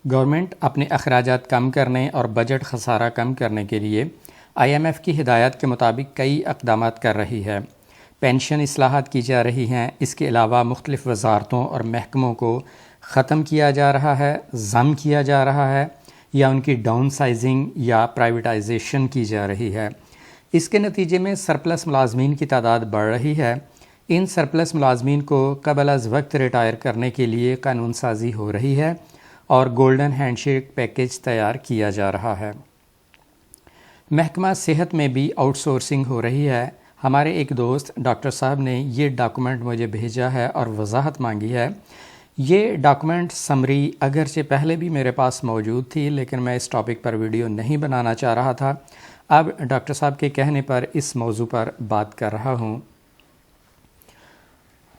Government اپنے اخراجات کم کرنے اور بجٹ خسارہ کم کرنے کے لیے IMF کی ہدایات کے مطابق کئی اقدامات کر رہی ہے۔ پینشن اصلاحات کی جا رہی ہیں۔ اس کے علاوہ مختلف وزارتوں اور محکموں کو ختم کیا جا رہا ہے، ضم کیا جا رہا ہے یا ان کی ڈاؤن سائزنگ یا پرائیویٹائزیشن کی جا رہی ہے۔ اس کے نتیجے میں سرپلس ملازمین کی تعداد بڑھ رہی ہے۔ ان سرپلس ملازمین کو قبل از وقت ریٹائر کرنے کے لیے قانون سازی ہو رہی ہے اور گولڈن ہینڈ شیک پیکیج تیار کیا جا رہا ہے۔ محکمہ صحت میں بھی آؤٹ سورسنگ ہو رہی ہے۔ ہمارے ایک دوست ڈاکٹر صاحب نے یہ ڈاکومنٹ مجھے بھیجا ہے اور وضاحت مانگی ہے۔ یہ ڈاکومنٹ سمری اگرچہ پہلے بھی میرے پاس موجود تھی، لیکن میں اس ٹاپک پر ویڈیو نہیں بنانا چاہ رہا تھا۔ اب ڈاکٹر صاحب کے کہنے پر اس موضوع پر بات کر رہا ہوں۔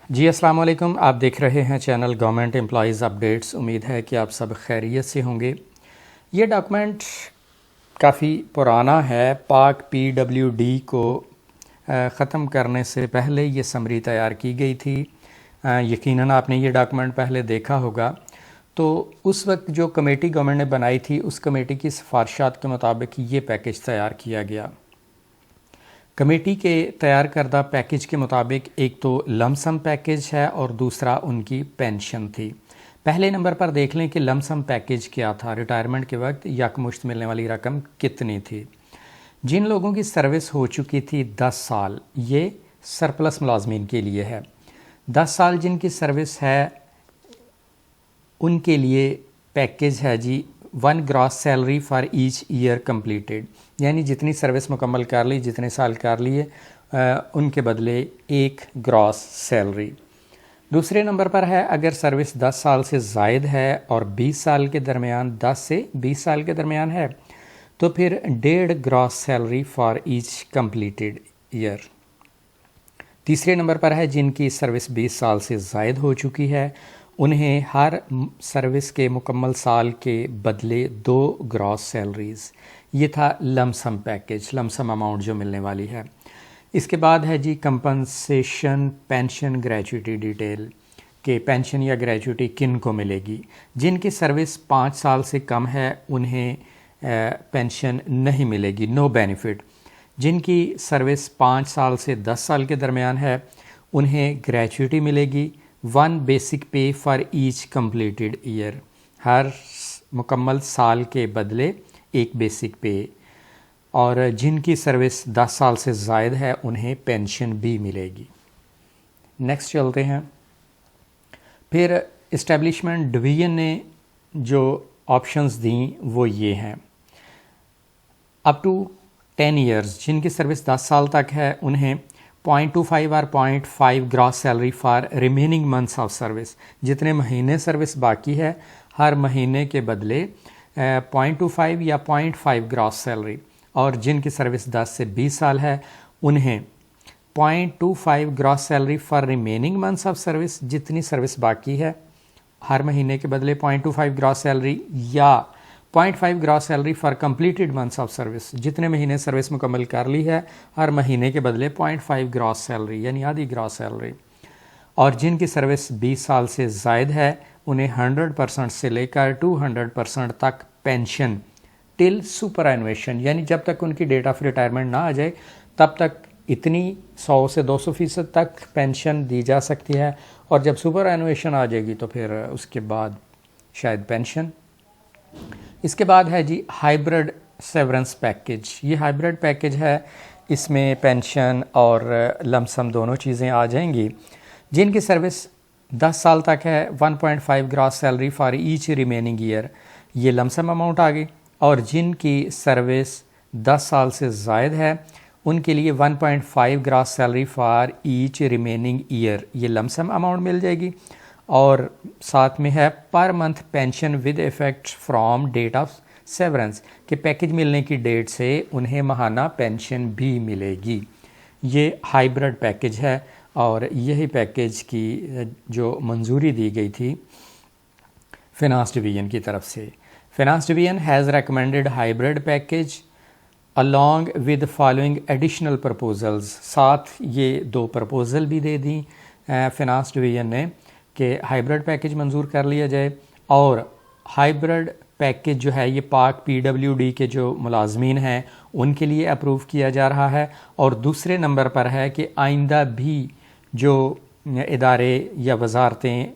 جی السلام علیکم، آپ دیکھ رہے ہیں چینل گورنمنٹ امپلائیز اپڈیٹس۔ امید ہے کہ آپ سب خیریت سے ہوں گے۔ یہ ڈاکومنٹ کافی پرانا ہے۔ پاک PWD کو ختم کرنے سے پہلے یہ سمری تیار کی گئی تھی۔ یقیناً آپ نے یہ ڈاکومنٹ پہلے دیکھا ہوگا۔ تو اس وقت جو کمیٹی گورنمنٹ نے بنائی تھی، اس کمیٹی کی سفارشات کے مطابق یہ پیکیج تیار کیا گیا۔ کمیٹی کے تیار کردہ پیکیج کے مطابق ایک تو لم سم پیکیج ہے اور دوسرا ان کی پینشن تھی۔ پہلے نمبر پر دیکھ لیں کہ لم سم پیکیج کیا تھا، ریٹائرمنٹ کے وقت یکمشت ملنے والی رقم کتنی تھی۔ جن لوگوں کی سروس ہو چکی تھی 10 سال، یہ سرپلس ملازمین کے لیے ہے۔ 10 سال جن کی سروس ہے ان کے لیے پیکیج ہے جی 1 gross salary for each year completed, یعنی جتنی سروس مکمل کر لی، جتنے سال کر لیے، ان کے بدلے 1 گراس سیلری۔ دوسرے نمبر پر ہے اگر سروس 10 سال سے زائد ہے اور 20 سال کے درمیان، 10 سے 20 سال کے درمیان ہے، تو پھر 1.5 gross salary for each completed year. تیسرے نمبر پر ہے جن کی سروس 20 سال سے زائد ہو چکی ہے، انہیں ہر سروس کے مکمل سال کے بدلے 2 گراس سیلریز۔ یہ تھا لم سم پیکیج، لم سم اماؤنٹ جو ملنے والی ہے۔ اس کے بعد ہے جی کمپنسیشن پینشن گریچوٹی ڈیٹیل، کہ پینشن یا گریچوٹی کن کو ملے گی۔ جن کی سروس 5 سال سے کم ہے انہیں پینشن نہیں ملے گی، نو بینیفٹ۔ جن کی سروس 5 سال سے 10 سال کے درمیان ہے انہیں گریچوٹی ملے گی 1 بیسک پے فار ایچ کمپلیٹڈ ایئر، ہر مکمل سال کے بدلے 1 بیسک پے۔ اور جن کی سروس 10 سال سے زائد ہے انہیں پینشن بھی ملے گی۔ نیکسٹ چلتے ہیں۔ پھر اسٹیبلشمنٹ ڈویژن نے جو آپشنز دیں وہ یہ ہیں۔ اپ ٹو 10 ایئرز جن کی سروس 10 سال تک ہے انہیں 0.25 اور 0.5 gross salary for remaining months of service, جتنے مہینے سروس باقی ہے ہر مہینے کے بدلے 0.25 یا 0.5 گراس سیلری۔ اور جن کی سروس 10 سے 20 سال ہے انہیں 0.25 gross salary for remaining months of service, جتنی سروس باقی ہے ہر مہینے کے بدلے 0.25 گراس سیلری، یا 0.5 gross salary for completed months of service, جتنے مہینے سروس مکمل کر لی ہے ہر مہینے کے بدلے 0.5 گراس سیلری یعنی آدھی گراس سیلری۔ اور جن کی سروس 20 سال سے زائد ہے انہیں 100% سے لے کر 200% تک پینشن ٹل سپر اینویشن، یعنی جب تک ان کی ڈیٹ آف ریٹائرمنٹ نہ آ جائے تب تک اتنی 100 سے 200% تک پینشن دی جا سکتی ہے، اور جب سپر اینویشن آ جائے گی تو پھر اس کے بعد شاید پینشن۔ اس کے بعد ہے جی ہائیبرڈ سیورنس پیکیج۔ یہ ہائیبرڈ پیکیج ہے، اس میں پینشن اور لم سم دونوں چیزیں آ جائیں گی۔ جن کی سروس 10 سال تک ہے 1.5 gross salary for each remaining year, یہ لم سم اماؤنٹ آ گئی۔ اور جن کی سروس 10 سال سے زائد ہے ان کے لیے 1.5 gross salary for each remaining year, یہ لم سم اماؤنٹ مل جائے گی۔ اور ساتھ میں ہے per month pension with effect from date of severance, کہ پیکیج ملنے کی ڈیٹ سے انہیں ماہانہ پینشن بھی ملے گی۔ یہ ہائیبرڈ پیکیج ہے اور یہی پیکیج کی جو منظوری دی گئی تھی فینانس ڈویژن کی طرف سے۔ Finance division has recommended hybrid package along with following additional proposals، ساتھ یہ 2 پرپوزل بھی دے دیں فینانس ڈویژن نے کہ ہائیبرڈ پیکیج منظور کر لیا جائے اور ہائیبرڈ پیکیج جو ہے یہ پاک PWD کے جو ملازمین ہیں ان کے لیے اپروو کیا جا رہا ہے، اور دوسرے نمبر پر ہے کہ آئندہ بھی جو ادارے یا وزارتیں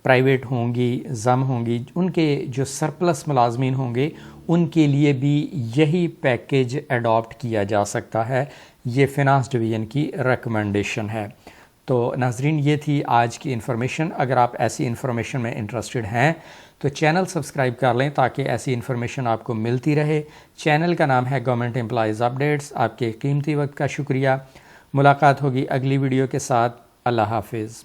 پرائیویٹ ہوں گی، ضم ہوں گی، ان کے جو سرپلس ملازمین ہوں گے ان کے لیے بھی یہی پیکیج اڈاپٹ کیا جا سکتا ہے۔ یہ فنانس ڈویژن کی ریکمنڈیشن ہے۔ تو ناظرین یہ تھی آج کی انفارمیشن۔ اگر آپ ایسی انفارمیشن میں انٹرسٹڈ ہیں تو چینل سبسکرائب کر لیں تاکہ ایسی انفارمیشن آپ کو ملتی رہے۔ چینل کا نام ہے گورنمنٹ امپلائیز اپڈیٹس۔ آپ کے قیمتی وقت کا شکریہ۔ ملاقات ہوگی اگلی ویڈیو کے ساتھ۔ اللہ حافظ۔